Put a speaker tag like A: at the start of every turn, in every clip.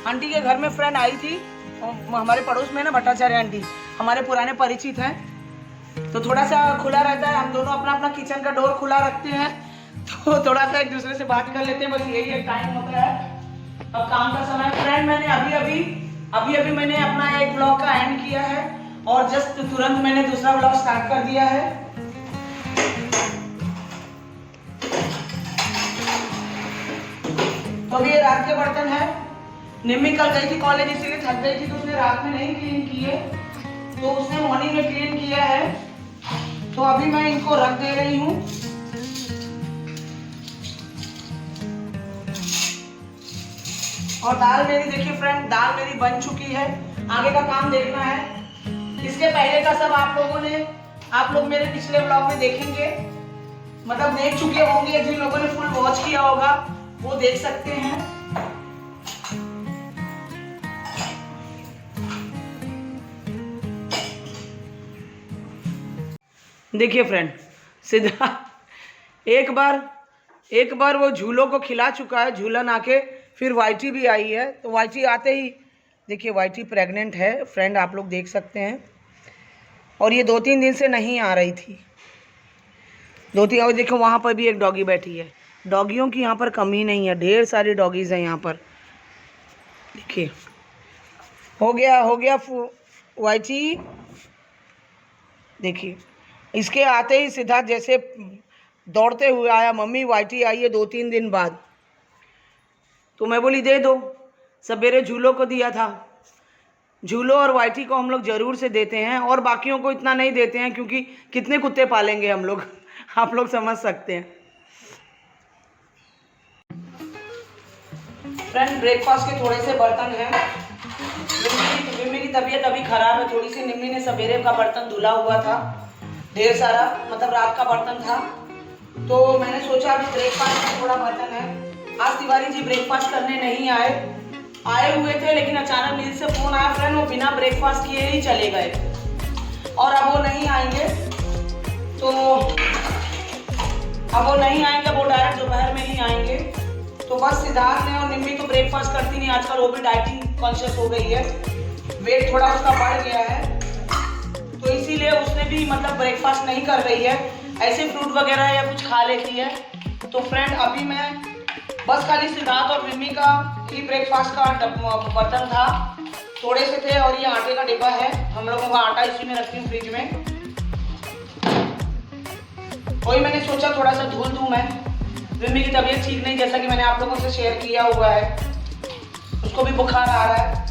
A: Aunty के घर में फ्रेंड आई थी, हमारे पड़ोस में ना भट्टाचार्य आंटी हमारे पुराने परिचित हैं, तो थोड़ा सा खुला रहता है, हम दोनों अपना अपना किचन का डोर खुला रखते हैं, तो थोड़ा सा एक दूसरे से बात कर लेते हैं, बस यही एक टाइम होता है। अब काम का समय फ्रेंड, मैंने अभी मैंने अपना एक ब्लॉग का एंड किया है और जस्ट तुरंत मैंने दूसरा ब्लॉग स्टार्ट कर दिया है। तो ये रात के बर्तन है। निम्मी कल गई थी कॉलेज, इसीलिए थक गई थी तो उसने रात में नहीं क्लीन किए, तो उसने मॉर्निंग में क्लीन किया है, तो अभी मैं इनको रख दे रही हूँ। और दाल मेरी देखिए फ्रेंड, दाल मेरी बन चुकी है, आगे का काम देखना है। इसके पहले का सब आप लोग मेरे पिछले ब्लॉग में देखेंगे, मतलब देख चुके होंगे, जिन लोगों ने फुल वॉच किया होगा वो देख सकते हैं। देखिए फ्रेंड, सीधा एक बार वो झूलों को खिला चुका है, झूलन आके फिर वाइटी भी आई है, तो वाइटी आते ही देखिए वाइटी प्रेग्नेंट है फ्रेंड, आप लोग देख सकते हैं। और ये 2-3 दिन से नहीं आ रही थी, और देखो वहाँ पर भी एक डॉगी बैठी है। डॉगियों की यहाँ पर कमी नहीं है, ढेर सारी डॉगीज़ हैं यहाँ पर। देखिए हो गया वाइटी। देखिए इसके आते ही सिद्धार्थ जैसे दौड़ते हुए आया, मम्मी वाइटी आई है 2-3 दिन बाद। तो मैं बोली दे दो, सवेरे झूलों को दिया था, झूलों और वाइटी को हम लोग ज़रूर से देते हैं, और बाकियों को इतना नहीं देते हैं क्योंकि कितने कुत्ते पालेंगे हम लोग आप लोग समझ सकते हैं। फ्रेंड ब्रेकफास्ट के थोड़े से बर्तन हैं। निम्मी की तबीयत अभी ख़राब है थोड़ी सी, निम्मी ने सवेरे का बर्तन धुला हुआ था ढेर सारा, मतलब रात का बर्तन था, तो मैंने सोचा अभी ब्रेकफास्ट में थोड़ा बर्तन है। आज तिवारी जी ब्रेकफास्ट करने नहीं आए हुए थे, लेकिन अचानक मेरे से फ़ोन आया फ्रेंड, वो बिना ब्रेकफास्ट किए ही चले गए, और अब वो नहीं आएंगे, वो डायरेक्ट दोपहर में ही आएंगे। तो बस सिद्धार्थ ने और निम्मी तो ब्रेकफास्ट करती नहीं आजकल, वो भी डाइटिंग कॉन्शियस हो गई है, वेट थोड़ा उसका बढ़ गया है, तो इसीलिए उसने भी मतलब ब्रेकफास्ट नहीं कर रही है, ऐसे फ्रूट वगैरह या कुछ खा लेती है। तो फ्रेंड अभी मैं बस खाली सिद्धार्थ और निम्मी का ही ब्रेकफास्ट का बर्तन था, थोड़े से थे, और ये आटे का डिब्बा है, हम लोगों का आटा इसी में रखती हूँ फ्रिज में, वही मैंने सोचा थोड़ा सा धुल दूँ मैं। निम्मी की तबीयत ठीक नहीं, जैसा कि मैंने आप लोगों से शेयर किया हुआ है, उसको भी बुखार आ रहा है।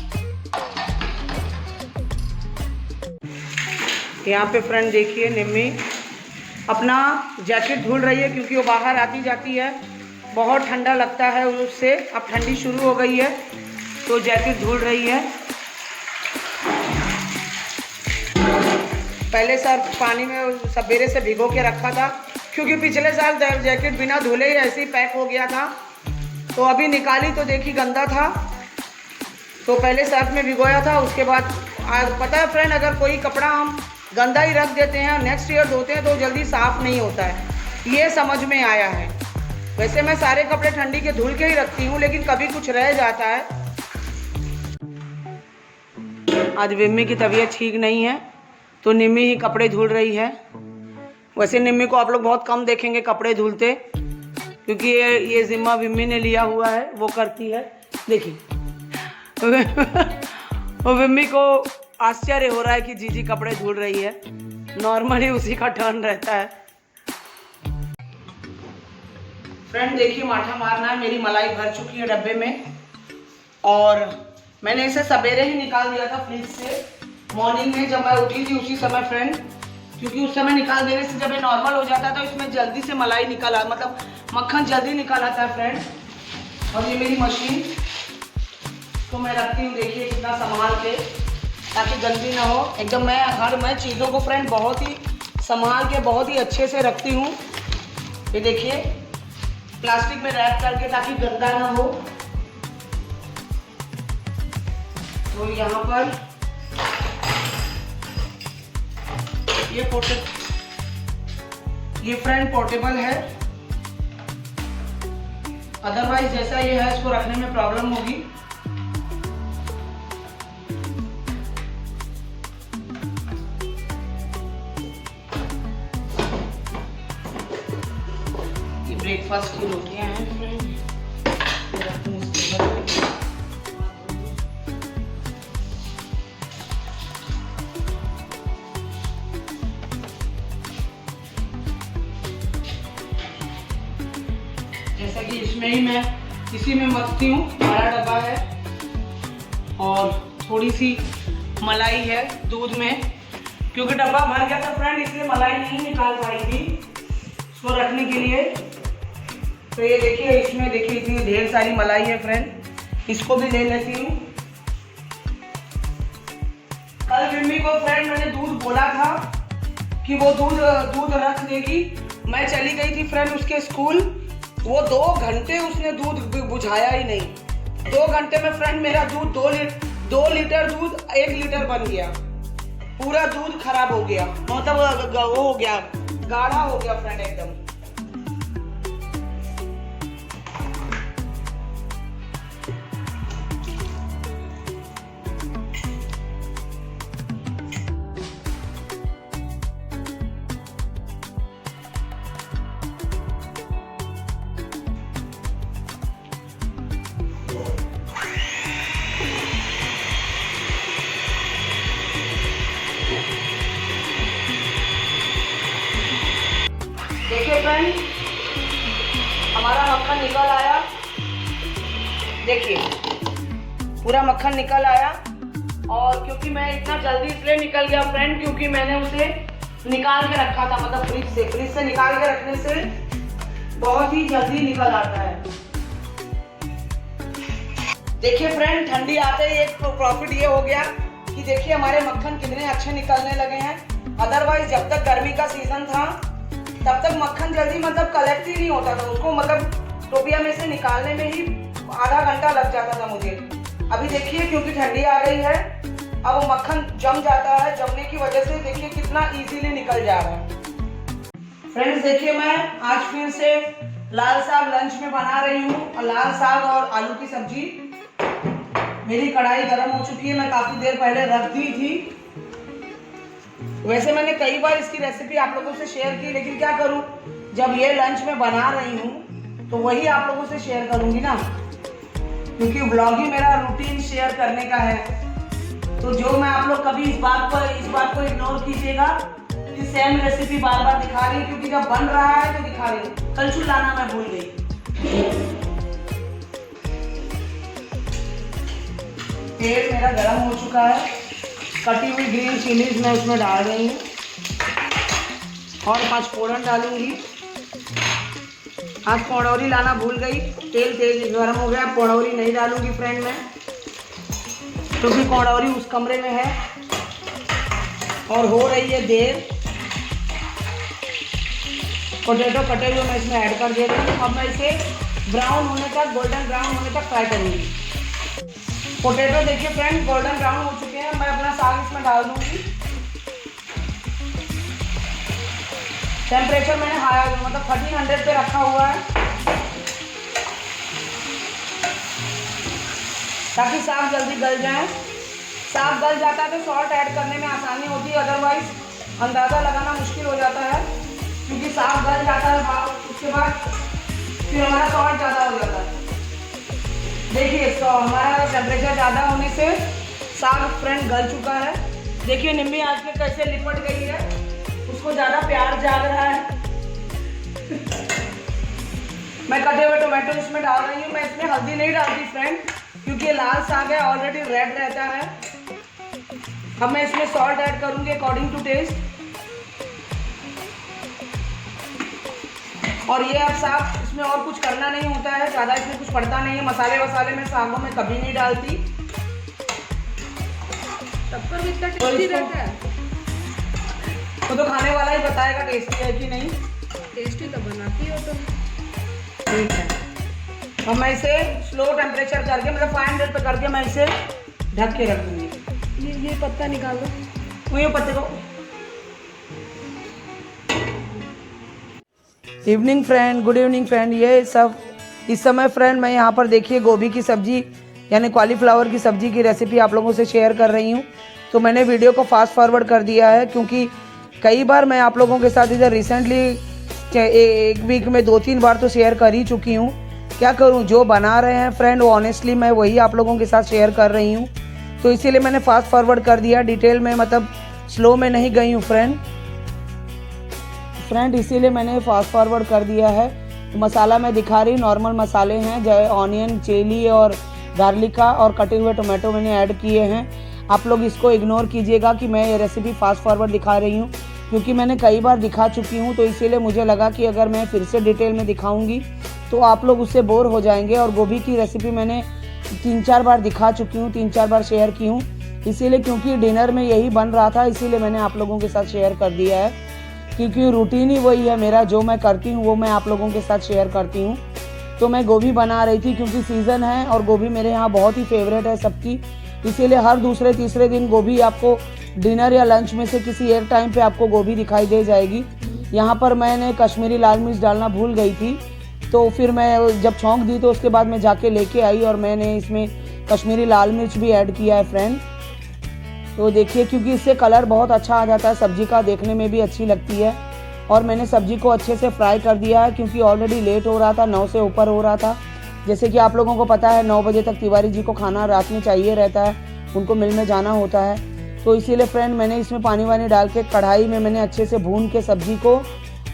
A: यहाँ पे फ्रेंड देखिए निम्मी अपना जैकेट धुल रही है, क्योंकि वो बाहर आती जाती है, बहुत ठंडा लगता है उससे, अब ठंडी शुरू हो गई है तो जैकेट धुल रही है। पहले सर पानी में सवेरे से भिगो के रखा था, क्योंकि पिछले साल जैकेट बिना धुले ही ऐसे ही पैक हो गया था, तो अभी निकाली तो देखी गंदा था, तो पहले सर्फ में भिगोया था, उसके बाद पता है फ्रेंड, अगर कोई कपड़ा हम गंदा ही रख देते हैं, नेक्स्ट ईयर धोते हैं तो जल्दी साफ़ नहीं होता है, ये समझ में आया है। वैसे मैं सारे कपड़े ठंडी के धुल के ही रखती हूँ, लेकिन कभी कुछ रह जाता है। आज निम्मी की तबीयत ठीक नहीं है, तो निम्मी ही कपड़े धुल रही है। वैसे निम्मी को आप लोग बहुत कम देखेंगे कपड़े धुलते, क्योंकि ये जिम्मा विम्मी ने लिया हुआ है, वो करती है। देखिए वो विम्मी को आश्चर्य हो रहा है कि जीजी कपड़े धुल रही है, नॉर्मली उसी का टर्न रहता है। फ्रेंड देखिए माठा मारना है, मेरी मलाई भर चुकी है डब्बे में, और मैंने इसे सवेरे ही निकाल दिया था फ्रिज से, मॉर्निंग में जब मैं उठी थी उसी समय फ्रेंड, क्योंकि उस समय निकाल देने से जब ये नॉर्मल हो जाता है तो इसमें जल्दी से मलाई निकल आता, मतलब मक्खन जल्दी निकल आता है फ्रेंड। और ये मेरी मशीन को मैं रखती हूँ, देखिए कितना संभाल के, ताकि गंदी ना हो एकदम। मैं चीज़ों को फ्रेंड बहुत ही संभाल के, बहुत ही अच्छे से रखती हूँ। ये देखिए प्लास्टिक में रैप करके, ताकि गंदा ना हो। तो यहाँ पर ये फ्रेंड पोर्टेबल है, अदरवाइज जैसा ये है इसको रखने में प्रॉब्लम होगी। ब्रेकफास्ट की रोटियां हैं फ्रेंड। जैसा कि इसमें ही मैं इसी में मथती हूँ, बड़ा डब्बा है और थोड़ी सी मलाई है दूध में, क्योंकि डब्बा भर गया था फ्रेंड, इसलिए मलाई नहीं निकाल पाई थी इसको रखने के लिए। तो ये देखिए, इसमें देखिए इतनी ढेर सारी मलाई है फ्रेंड, इसको भी ले लेती हूँ। कल मम्मी को फ्रेंड मैंने दूध बोला था कि वो दूध रख देगी। मैं चली गई थी फ्रेंड उसके स्कूल, वो 2 घंटे उसने दूध बुझाया ही नहीं। 2 घंटे में फ्रेंड मेरा दूध 2 लीटर दूध 1 लीटर बन गया, पूरा दूध खराब हो गया, मतलब वो हो गया, गाढ़ा हो गया फ्रेंड एकदम। देखिए फ्रेंड, हमारा मक्खन निकल आया, देखिए पूरा मक्खन निकल आया। और क्योंकि मैं इतना जल्दी इसलिए निकल गया फ्रेंड, क्योंकि मैंने उसे निकाल के रखा था, मतलब फ्रिज से निकाल के रखने से बहुत ही जल्दी निकल आता है। देखिए फ्रेंड, ठंडी आते ही एक प्रॉफिट ये हो गया कि देखिए हमारे मक्खन कितने अच्छे निकलने लगे हैं। अदरवाइज जब तक गर्मी का सीजन था तब तक मक्खन जल्दी मतलब कलेक्ट ही नहीं होता था, उसको मतलब टोपिया में से निकालने में ही आधा घंटा लग जाता था मुझे। अभी देखिए क्योंकि ठंडी आ गई है, अब वो मक्खन जम जाता है, जमने की वजह से देखिए कितना इजीली निकल जा रहा है। फ्रेंड्स देखिए, मैं आज फिर से लाल साग लंच में बना रही हूँ, और लाल साग और आलू की सब्जी। मेरी कढ़ाई गर्म हो चुकी है, मैं काफ़ी देर पहले रख दी थी। वैसे मैंने कई बार इसकी रेसिपी आप लोगों से शेयर की, लेकिन क्या करूं, जब ये लंच में बना रही हूं तो वही आप लोगों से शेयर करूंगी ना, क्योंकि व्लॉग ही मेरा रूटीन शेयर करने का है। तो जो मैं आप लोग कभी इस बात को इग्नोर कीजिएगा कि सेम रेसिपी बार बार दिखा रही हूँ, क्योंकि जब बन रहा है तो दिखा रही हूँ। कलछुल लाना मैं भूल गई। तेल मेरा गर्म हो चुका है, कटी हुई ग्रीन चिलीज मैं उसमें डाल रही हूँ और 5 फोड़न डालूंगी। आज पौड़ौरी लाना भूल गई, तेल तेज गर्म हो गया, पौड़ौरी नहीं डालूंगी फ्रेंड मैं, क्योंकि पौड़ौरी उस कमरे में है और हो रही है देर। पोटैटो कटे हुए मैं इसमें ऐड कर दे रही हूँ। अब मैं इसे ब्राउन होने तक, गोल्डन ब्राउन होने तक फ्राई करूँगी। पोटैटो देखिए फ्रेंड गोल्डन ब्राउन हो चुके हैं, मैं अपना साग इसमें डाल दूंगी। टेम्परेचर मैंने हाई मतलब 1300 पे रखा हुआ है, ताकि साग जल्दी गल जाए। साग गल जाता है तो सॉल्ट ऐड करने में आसानी होती है, अदरवाइज अंदाज़ा लगाना मुश्किल हो जाता है, क्योंकि साग गल जाता है उसके बाद फिर हमारा सॉल्ट ज़्यादा हो जाता है। देखिए तो हमारा टेम्परेचर ज़्यादा होने से साग फ्रेंड गल चुका है। देखिए निम्मी आज के कैसे लिपट गई है, उसको ज़्यादा प्यार जाग रहा है। मैं कटे हुए टोमेटो इसमें डाल रही हूँ। मैं इसमें हल्दी नहीं डालती फ्रेंड, क्योंकि लाल साग है, ऑलरेडी रेड रहता है। अब मैं इसमें सॉल्ट ऐड करूँगी अकॉर्डिंग टू टेस्ट। और ये अब साग, इसमें और कुछ करना नहीं होता है, ज़्यादा इसमें कुछ पड़ता नहीं है। मसाले वसाले मैं सागों में कभी नहीं डालती।
B: तब पर इतना टेस्टी रहता है,
A: वो तो खाने वाला ही बताएगा टेस्टी है कि नहीं।
B: टेस्टी तो बनाती हो तुम।
A: ठीक है, अब मैं इसे स्लो टेम्परेचर करके मतलब 500 पे करके मैं इसे ढक के रख दूँगी।
B: ये पत्ता निकाल दो,
A: ये पत्ते को। Evening friend, good evening friend. ये सब इस समय फ्रेंड मैं यहाँ पर देखिए गोभी की सब्जी यानी कॉलीफ्लावर की सब्जी की रेसिपी आप लोगों से शेयर कर रही हूँ। तो मैंने वीडियो को फास्ट फॉरवर्ड कर दिया है, क्योंकि कई बार मैं आप लोगों के साथ इधर रिसेंटली एक वीक में 2-3 बार तो शेयर कर ही चुकी हूँ। क्या करूँ, जो बना रहे हैं फ्रेंड वो ऑनेस्टली मैं वही आप लोगों के साथ शेयर कर रही हूँ, तो इसीलिए मैंने फास्ट फॉरवर्ड कर दिया, डिटेल में मतलब स्लो में नहीं गई हूँ फ्रेंड, इसीलिए मैंने फास्ट फॉरवर्ड कर दिया है। तो मसाला मैं दिखा रही हूँ, नॉर्मल मसाले हैं, जैसे ऑनियन, चिली और गार्लिक का और कटे हुए टोमेटो मैंने ऐड किए हैं। आप लोग इसको इग्नोर कीजिएगा कि मैं ये रेसिपी फास्ट फॉरवर्ड दिखा रही हूँ, क्योंकि मैंने कई बार दिखा चुकी हूँ, तो इसीलिए मुझे लगा कि अगर मैं फिर से डिटेल में दिखाऊंगी तो आप लोग उससे बोर हो जाएंगे। और गोभी की रेसिपी मैंने 3-4 बार दिखा चुकी हूँ, 3-4 बार शेयर की हूँ, इसीलिए क्योंकि डिनर में यही बन रहा था, इसीलिए मैंने आप लोगों के साथ शेयर कर दिया है, क्योंकि रूटीन ही वही है मेरा, जो मैं करती हूँ वो मैं आप लोगों के साथ शेयर करती हूँ। तो मैं गोभी बना रही थी क्योंकि सीज़न है और गोभी मेरे यहाँ बहुत ही फेवरेट है सबकी, इसीलिए हर दूसरे तीसरे दिन गोभी आपको डिनर या लंच में से किसी एक टाइम पे आपको गोभी दिखाई दे जाएगी। यहाँ पर मैंने कश्मीरी लाल मिर्च डालना भूल गई थी, तो फिर मैं जब छौंक दी तो उसके बाद मैं जाके लेके आई और मैंने इसमें कश्मीरी लाल मिर्च भी ऐड किया है फ्रेंड। तो देखिए, क्योंकि इससे कलर बहुत अच्छा आ जाता है सब्जी का, देखने में भी अच्छी लगती है। और मैंने सब्जी को अच्छे से फ्राई कर दिया है, क्योंकि ऑलरेडी लेट हो रहा था, 9 से ऊपर हो रहा था। जैसे कि आप लोगों को पता है 9 बजे तक तिवारी जी को खाना रात में चाहिए रहता है, उनको मिल में जाना होता है, तो इसीलिए फ्रेंड मैंने इसमें पानी वानी डाल के कढ़ाई में मैंने अच्छे से भून के सब्जी को,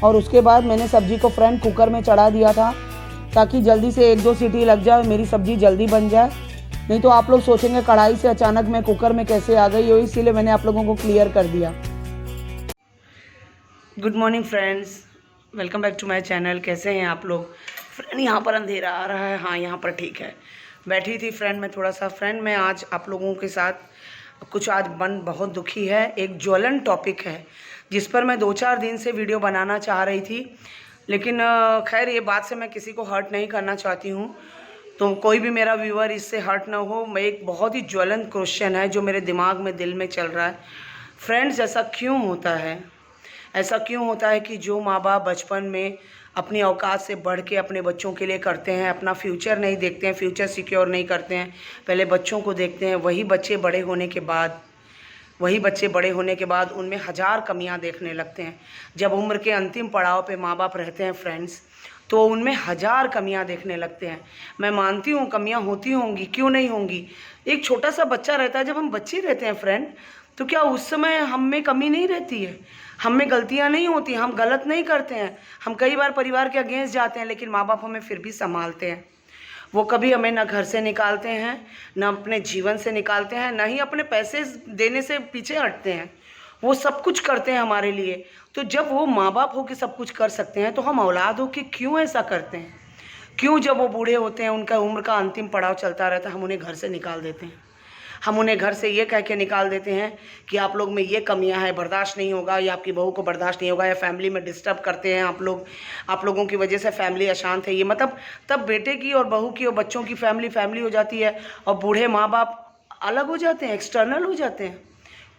A: और उसके बाद मैंने सब्जी को फ्रेंड कुकर में चढ़ा दिया था, ताकि जल्दी से 1-2 सीटी लग जाए, मेरी सब्ज़ी जल्दी बन जाए। नहीं तो आप लोग सोचेंगे कढ़ाई से अचानक मैं कुकर में कैसे आ गई हो, इसीलिए मैंने आप लोगों को क्लियर कर दिया। Good morning friends, welcome back to my channel. कैसे हैं आप लोग फ्रेंड? यहाँ पर अंधेरा आ रहा है, हाँ यहाँ पर ठीक है। बैठी थी फ्रेंड मैं थोड़ा सा, फ्रेंड मैं आज आप लोगों के साथ कुछ, आज मन बहुत दुखी है, एक ज्वलन टॉपिक है जिस पर मैं 2-4 दिन से वीडियो बनाना चाह रही थी, लेकिन खैर ये बात से मैं किसी को हर्ट नहीं करना चाहती हूँ, तो कोई भी मेरा व्यूअर इससे हर्ट ना हो। मैं एक बहुत ही ज्वलंत क्वेश्चन है जो मेरे दिमाग में, दिल में चल रहा है फ्रेंड्स। ऐसा क्यों होता है, ऐसा क्यों होता है कि जो माँ बाप बचपन में अपनी औकात से बढ़ के अपने बच्चों के लिए करते हैं, अपना फ्यूचर नहीं देखते हैं, फ्यूचर सिक्योर नहीं करते हैं, पहले बच्चों को देखते हैं, वही बच्चे बड़े होने के बाद उनमें हज़ार कमियां देखने लगते हैं। जब उम्र के अंतिम पड़ाव पे माँ बाप रहते हैं फ्रेंड्स, तो उनमें हज़ार कमियां देखने लगते हैं। मैं मानती हूँ कमियां होती होंगी, क्यों नहीं होंगी। एक छोटा सा बच्चा रहता है, जब हम बच्चे रहते हैं फ्रेंड, तो क्या उस समय हम में कमी नहीं रहती है, हम में गलतियाँ नहीं होती, हम गलत नहीं करते हैं। हम कई बार परिवार के अगेंस्ट जाते हैं, लेकिन माँ बाप हमें फिर भी संभालते हैं। वो कभी हमें ना घर से निकालते हैं, ना अपने जीवन से निकालते हैं, ना ही अपने पैसे देने से पीछे हटते हैं। वो सब कुछ करते हैं हमारे लिए। तो जब वो माँ बाप हो के सब कुछ कर सकते हैं, तो हम औलाद हो के क्यों ऐसा करते हैं? क्यों जब वो बूढ़े होते हैं, उनका उम्र का अंतिम पड़ाव चलता रहता है, हम उन्हें घर से निकाल देते हैं। हम उन्हें घर से ये कह के निकाल देते हैं कि आप लोग में ये कमियां हैं, बर्दाश्त नहीं होगा, या आपकी बहू को बर्दाश्त नहीं होगा, या फैमिली में डिस्टर्ब करते हैं आप लोग, आप लोगों की वजह से फैमिली अशांत है। ये मतलब तब बेटे की और बहू की और बच्चों की फैमिली हो जाती है, और बूढ़े माँ बाप अलग हो जाते हैं, एक्सटर्नल हो जाते हैं।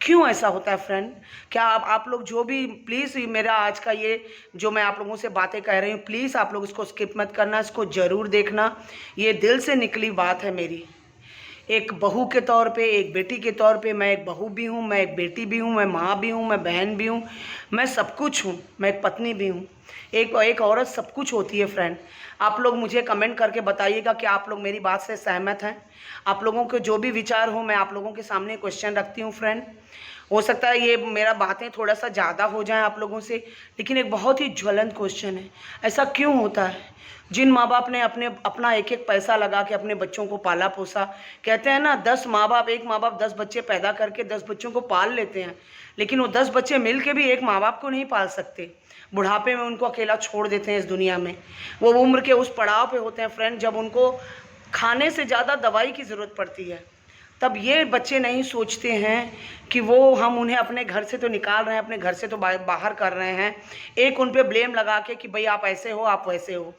A: क्यों ऐसा होता है फ्रेंड? क्या आप लोग जो भी, प्लीज़ मेरा आज का ये जो मैं आप लोगों से बातें कह रही हूँ, प्लीज़ आप लोग इसको स्किप मत करना, इसको ज़रूर देखना। ये दिल से निकली बात है मेरी, एक बहू के तौर पे, एक बेटी के तौर पे। मैं एक बहू भी हूँ, मैं एक बेटी भी हूँ, मैं माँ भी हूँ, मैं बहन भी हूँ, मैं सब कुछ हूँ, मैं एक पत्नी भी हूँ। एक औरत सब कुछ होती है फ्रेंड। आप लोग मुझे कमेंट करके बताइएगा कि आप लोग मेरी बात से सहमत हैं। आप लोगों के जो भी विचार हो, मैं आप लोगों के सामने क्वेश्चन रखती हूँ फ्रेंड। हो सकता है ये मेरा बातें थोड़ा सा ज़्यादा हो जाएं आप लोगों से, लेकिन एक बहुत ही ज्वलंत क्वेश्चन है। ऐसा क्यों होता है? जिन माँ बाप ने अपना एक एक पैसा लगा के अपने बच्चों को पाला पोसा, कहते हैं ना 10 माँ बाप, एक माँ बाप 10 बच्चे पैदा करके 10 बच्चों को पाल लेते हैं, लेकिन वो 10 बच्चे मिल के भी एक माँ बाप को नहीं पाल सकते। बुढ़ापे में उनको अकेला छोड़ देते हैं इस दुनिया में। वो उम्र के उस पड़ाव पे होते हैं फ्रेंड, जब उनको खाने से ज़्यादा दवाई की ज़रूरत पड़ती है। तब ये बच्चे नहीं सोचते हैं कि वो, हम उन्हें अपने घर से तो निकाल रहे हैं, अपने घर से तो बाहर कर रहे हैं, एक उन पे ब्लेम लगा के कि भाई आप ऐसे हो, आप वैसे हो।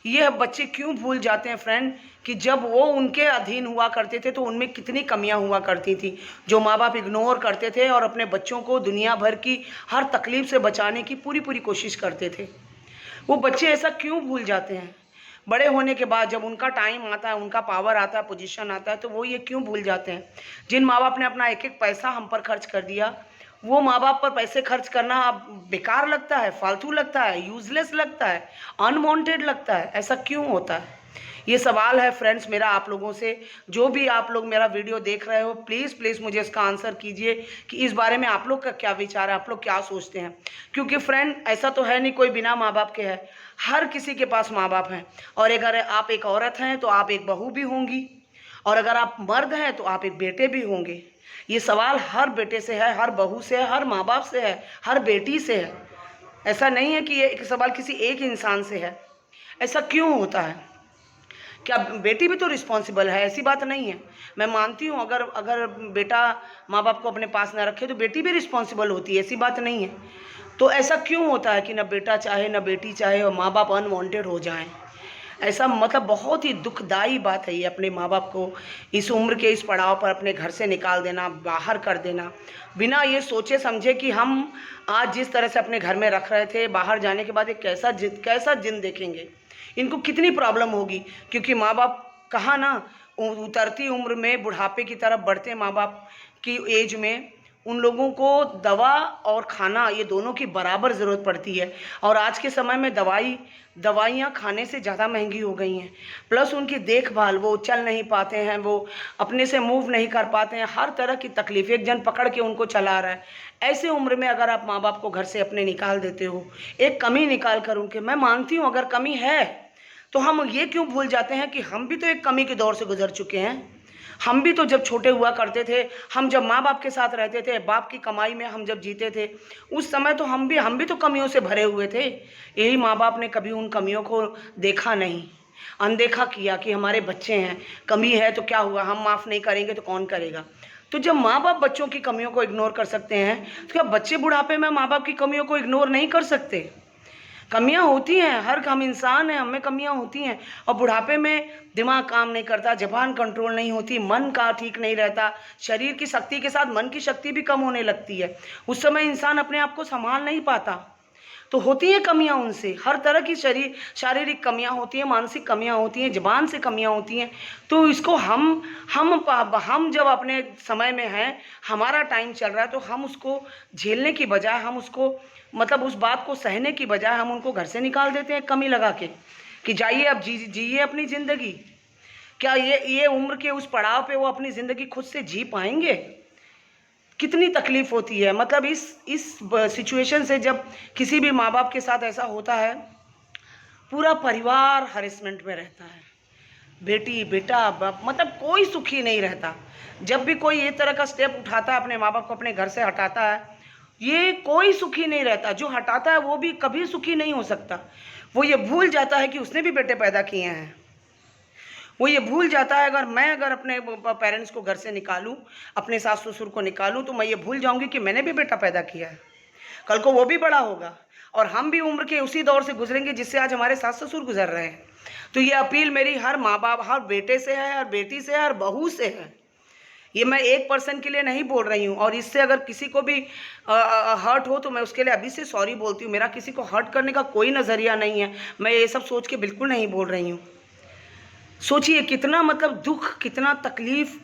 A: ये बच्चे क्यों भूल जाते हैं फ्रेंड कि जब वो उनके अधीन हुआ करते थे तो उनमें कितनी कमियां हुआ करती थी, जो माँ बाप इग्नोर करते थे और अपने बच्चों को दुनिया भर की हर तकलीफ से बचाने की पूरी कोशिश करते थे। वो बच्चे ऐसा क्यों भूल जाते हैं? बड़े होने के बाद जब उनका टाइम आता है, उनका पावर आता है, पोजीशन आता है, तो वो ये क्यों भूल जाते हैं? जिन माँ बाप ने अपना एक एक पैसा हम पर खर्च कर दिया, वो माँ बाप पर पैसे खर्च करना अब बेकार लगता है, फालतू लगता है, यूजलेस लगता है, अनवांटेड लगता है? ऐसा क्यों होता है? ये सवाल है फ्रेंड्स मेरा आप लोगों से। जो भी आप लोग मेरा वीडियो देख रहे हो, प्लीज़ प्लीज़ मुझे इसका आंसर कीजिए कि इस बारे में आप लोग का क्या विचार है, आप लोग क्या सोचते हैं। क्योंकि फ्रेंड ऐसा तो है नहीं कोई बिना माँ बाप के है, हर किसी के पास माँ बाप हैं। और अगर आप एक औरत हैं तो आप एक बहू भी होंगी, और अगर आप मर्द हैं तो आप एक बेटे भी होंगे। ये सवाल हर बेटे से है, हर बहू से है, हर माँ बाप से है, हर बेटी से है। ऐसा नहीं है कि ये सवाल किसी एक इंसान से है। ऐसा क्यों होता है? क्या बेटी भी तो रिस्पॉन्सिबल है? ऐसी बात नहीं है। मैं मानती हूँ अगर अगर बेटा माँ बाप को अपने पास ना रखे तो बेटी भी रिस्पॉन्सिबल होती है, ऐसी बात नहीं है। तो ऐसा क्यों होता है कि ना बेटा चाहे ना बेटी चाहे और माँ बाप अनवांटेड हो जाएं? ऐसा मतलब बहुत ही दुखदाई बात है ये, अपने माँ बाप को इस उम्र के इस पड़ाव पर अपने घर से निकाल देना, बाहर कर देना, बिना ये सोचे समझे कि हम आज जिस तरह से अपने घर में रख रहे थे, बाहर जाने के बाद एक कैसा जिन देखेंगे, इनको कितनी प्रॉब्लम होगी। क्योंकि माँ बाप कहाँ ना उतरती उम्र में बुढ़ापे की तरफ बढ़ते माँ बाप की एज में उन लोगों को दवा और खाना ये दोनों की बराबर ज़रूरत पड़ती है। और आज के समय में दवाइयाँ खाने से ज़्यादा महंगी हो गई हैं, प्लस उनकी देखभाल, वो चल नहीं पाते हैं, वो अपने से मूव नहीं कर पाते हैं, हर तरह की तकलीफ एक जन पकड़ के उनको चला रहा है। ऐसे उम्र में अगर आप माँ बाप को घर से अपने निकाल देते हो, एक कमी निकाल कर उनके, मैं मानती हूँ अगर कमी है तो हम ये क्यों भूल जाते हैं कि हम भी तो एक कमी के दौर से गुजर चुके हैं। हम भी तो जब छोटे हुआ करते थे, हम जब माँ बाप के साथ रहते थे, बाप की कमाई में हम जब जीते थे, उस समय तो हम भी तो कमियों से भरे हुए थे। यही माँ बाप ने कभी उन कमियों को देखा नहीं, अनदेखा किया कि हमारे बच्चे हैं, कमी है तो क्या हुआ, हम माफ़ नहीं करेंगे तो कौन करेगा। तो जब माँ बाप बच्चों की कमियों को इग्नोर कर सकते हैं तो क्या बच्चे बुढ़ापे में माँ बाप की कमियों को इग्नोर नहीं कर सकते? कमियां होती हैं, हर हम इंसान हैं, हमें कमियां होती हैं। और बुढ़ापे में दिमाग काम नहीं करता, ज़बान कंट्रोल नहीं होती, मन का ठीक नहीं रहता, शरीर की शक्ति के साथ मन की शक्ति भी कम होने लगती है। उस समय इंसान अपने आप को संभाल नहीं पाता। तो होती हैं कमियां उनसे, हर तरह की शारीरिक कमियां होती हैं, मानसिक कमियां होती हैं, ज़बान से कमियां होती हैं। तो इसको हम जब अपने समय में हैं, हमारा टाइम चल रहा है, तो हम उसको झेलने की बजाय, हम उसको मतलब उस बात को सहने की बजाय हम उनको घर से निकाल देते हैं कमी लगा के कि जाइए अब जिए अपनी ज़िंदगी। क्या ये उम्र के उस पड़ाव पे वो अपनी ज़िंदगी खुद से जी पाएंगे? कितनी तकलीफ़ होती है। मतलब इस सिचुएशन से जब किसी भी माँ बाप के साथ ऐसा होता है, पूरा परिवार हरेसमेंट में रहता है, बेटी बेटा बाप, मतलब कोई सुखी नहीं रहता। जब भी कोई ये तरह का स्टेप उठाता है, अपने माँ बाप को अपने घर से हटाता है, ये कोई सुखी नहीं रहता। जो हटाता है वो भी कभी सुखी नहीं हो सकता। वो ये भूल जाता है कि उसने भी बेटे पैदा किए हैं। वो ये भूल जाता है अगर अपने पेरेंट्स को घर से निकालूं, अपने सास ससुर को निकालूं, तो मैं ये भूल जाऊंगी कि मैंने भी बेटा पैदा किया है। कल को वो भी बड़ा होगा और हम भी उम्र के उसी दौर से गुजरेंगे जिससे आज हमारे सास ससुर गुजर रहे हैं। तो ये अपील मेरी हर माँ बाप, हर बेटे से है, हर बेटी से है, हर बहू से है। ये मैं एक पर्सन के लिए नहीं बोल रही हूँ। और इससे अगर किसी को भी हर्ट हो तो मैं उसके लिए अभी से सॉरी बोलती हूँ। मेरा किसी को हर्ट करने का कोई नज़रिया नहीं है, मैं ये सब सोच के बिल्कुल नहीं बोल रही हूँ। सोचिए कितना मतलब दुख, कितना तकलीफ़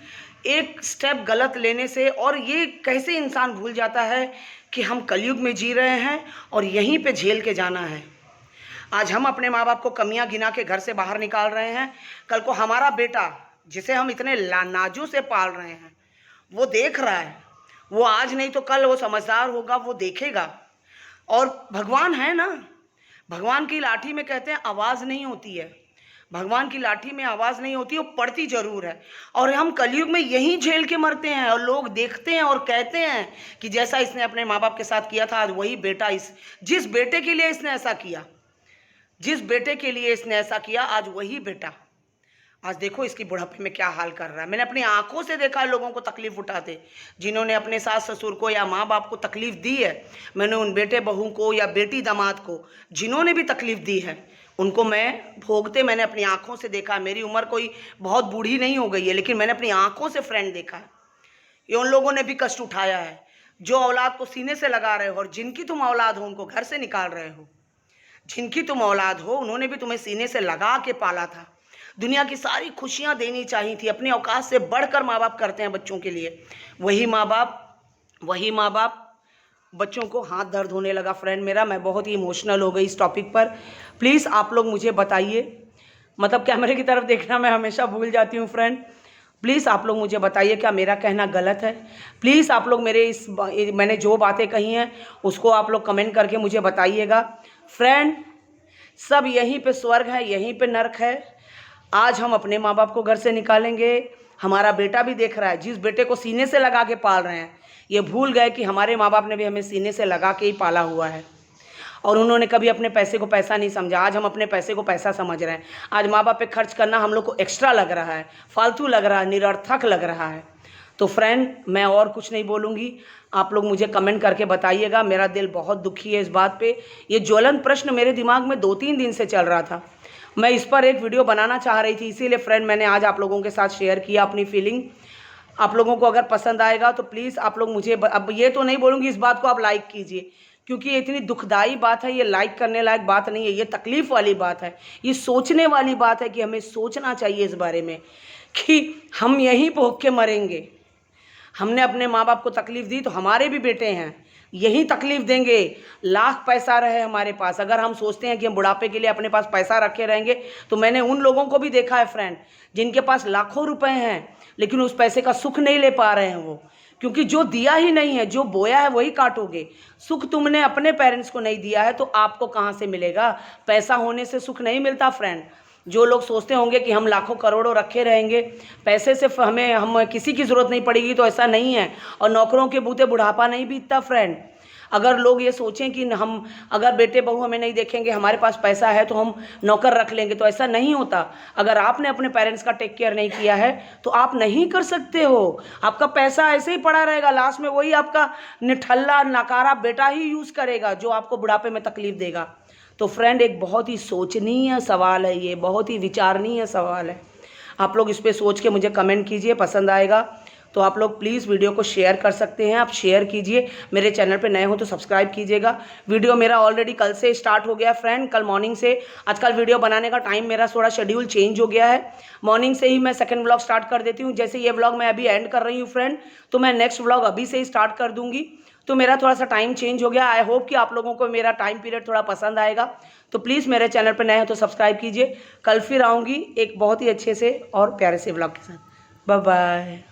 A: एक स्टेप गलत लेने से। और ये कैसे इंसान भूल जाता है कि हम कलयुग में जी रहे हैं और यहीं पे झेल के जाना है। आज हम अपने माँ बाप को कमियां गिना के घर से बाहर निकाल रहे हैं, कल को हमारा बेटा जिसे हम इतने नाजों से पाल रहे हैं वो देख रहा है, वो आज नहीं तो कल वो समझदार होगा, वो देखेगा। और भगवान है ना, भगवान की लाठी में कहते हैं आवाज़ नहीं होती है, भगवान की लाठी में आवाज़ नहीं होती, वो पड़ती ज़रूर है। और हम कलयुग में यहीं झेल के मरते हैं और लोग देखते हैं और कहते हैं कि जैसा इसने अपने माँ बाप के साथ किया था, आज वही बेटा जिस बेटे के लिए इसने ऐसा किया, जिस बेटे के लिए इसने ऐसा किया, आज वही बेटा आज देखो इसकी बुढ़ापे में क्या हाल कर रहा है। मैंने अपनी आंखों से देखा है लोगों को तकलीफ़ उठाते, जिन्होंने अपने सास ससुर को या माँ बाप को तकलीफ़ दी है। मैंने उन बेटे बहू को या बेटी दामाद को जिन्होंने भी तकलीफ़ दी है, उनको मैं भोगते मैंने अपनी आंखों से देखा। मेरी उम्र कोई बहुत बूढ़ी नहीं हो गई है, लेकिन मैंने अपनी आंखों से फ्रेंड देखा है। ये उन लोगों ने भी कष्ट उठाया है जो औलाद को सीने से लगा रहे हो, और जिनकी तुम औलाद हो उनको घर से निकाल रहे हो। जिनकी तुम औलाद हो उन्होंने भी तुम्हें सीने से लगा के पाला था। दुनिया की सारी खुशियां देनी चाहिए थी, अपनी औकात से बढ़कर माँ बाप करते हैं बच्चों के लिए। वही माँ बाप बच्चों को हाथ दर्द होने लगा फ्रेंड मेरा, मैं बहुत ही इमोशनल हो गई इस टॉपिक पर। प्लीज़ आप लोग मुझे बताइए, मतलब कैमरे की तरफ देखना मैं हमेशा भूल जाती हूँ फ्रेंड। प्लीज़ आप लोग मुझे बताइए क्या मेरा कहना गलत है। प्लीज़ आप लोग मेरे मैंने जो बातें कही हैं उसको आप लोग कमेंट करके मुझे बताइएगा फ्रेंड। सब यहीं पे स्वर्ग है, यहीं पे नरक है। आज हम अपने माँ बाप को घर से निकालेंगे, हमारा बेटा भी देख रहा है। जिस बेटे को सीने से लगा के पाल रहे हैं, ये भूल गए कि हमारे माँ बाप ने भी हमें सीने से लगा के ही पाला हुआ है और उन्होंने कभी अपने पैसे को पैसा नहीं समझा। आज हम अपने पैसे को पैसा समझ रहे हैं। आज माँ बाप पे खर्च करना हम लोग को एक्स्ट्रा लग रहा है, फालतू लग रहा है, निरर्थक लग रहा है। तो फ्रेंड मैं और कुछ नहीं बोलूँगी, आप लोग मुझे कमेंट करके बताइएगा। मेरा दिल बहुत दुखी है इस बात पे। ये ज्वलन प्रश्न मेरे दिमाग में 2-3 दिन से चल रहा था। मैं इस पर एक वीडियो बनाना चाह रही थी, इसीलिए फ्रेंड मैंने आज आप लोगों के साथ शेयर किया अपनी फीलिंग। आप लोगों को अगर पसंद आएगा तो प्लीज़ आप लोग मुझे, अब ये तो नहीं बोलूँगी इस बात को आप लाइक कीजिए, क्योंकि ये इतनी दुखदाई बात है, ये लाइक करने लायक बात नहीं है, ये तकलीफ़ वाली बात है, ये सोचने वाली बात है कि हमें सोचना चाहिए इस बारे में कि हम यहीं भोग के मरेंगे। हमने अपने माँ बाप को तकलीफ़ दी तो हमारे भी बेटे हैं, यही तकलीफ़ देंगे। लाख पैसा रहे हमारे पास, अगर हम सोचते हैं कि हम बुढ़ापे के लिए अपने पास पैसा रखे रहेंगे, तो मैंने उन लोगों को भी देखा है फ्रेंड जिनके पास लाखों रुपए हैं लेकिन उस पैसे का सुख नहीं ले पा रहे हैं वो, क्योंकि जो दिया ही नहीं है, जो बोया है वही काटोगे। सुख तुमने अपने पेरेंट्स को नहीं दिया है तो आपको कहाँ से मिलेगा। पैसा होने से सुख नहीं मिलता फ्रेंड। जो लोग सोचते होंगे कि हम लाखों करोड़ों रखे रहेंगे, पैसे से हम किसी की ज़रूरत नहीं पड़ेगी, तो ऐसा नहीं है। और नौकरों के बूते बुढ़ापा नहीं बीतता फ्रेंड। अगर लोग ये सोचें कि हम अगर बेटे बहू हमें नहीं देखेंगे, हमारे पास पैसा है तो हम नौकर रख लेंगे, तो ऐसा नहीं होता। अगर आपने अपने पेरेंट्स का टेक केयर नहीं किया है तो आप नहीं कर सकते हो। आपका पैसा ऐसे ही पड़ा रहेगा, लास्ट में वही आपका निठल्ला नकारा बेटा ही यूज़ करेगा जो आपको बुढ़ापे में तकलीफ़ देगा। तो फ्रेंड एक बहुत ही सोचनीय सवाल है, ये बहुत ही विचारणीय सवाल है। आप लोग इस पर सोच के मुझे कमेंट कीजिए, पसंद आएगा तो आप लोग प्लीज़ वीडियो को शेयर कर सकते हैं। आप शेयर कीजिए, मेरे चैनल पे नए हो तो सब्सक्राइब कीजिएगा। वीडियो मेरा ऑलरेडी कल से स्टार्ट हो गया फ्रेंड, कल मॉर्निंग से। आजकल वीडियो बनाने का टाइम मेरा थोड़ा शेड्यूल चेंज हो गया है। मॉर्निंग से ही मैं सेकंड व्लॉग स्टार्ट कर देती हूँ। जैसे ये व्लॉग मैं अभी एंड कर रही हूँ फ्रेंड, तो मैं नेक्स्ट व्लॉग अभी से ही स्टार्ट कर दूँगी। तो मेरा थोड़ा सा टाइम चेंज हो गया। आई होप कि आप लोगों को मेरा टाइम पीरियड थोड़ा पसंद आएगा। तो प्लीज़ मेरे चैनल पर नए हो तो सब्सक्राइब कीजिए। कल फिर आऊँगी एक बहुत ही अच्छे से और प्यारे से व्लॉग के साथ। Bye bye.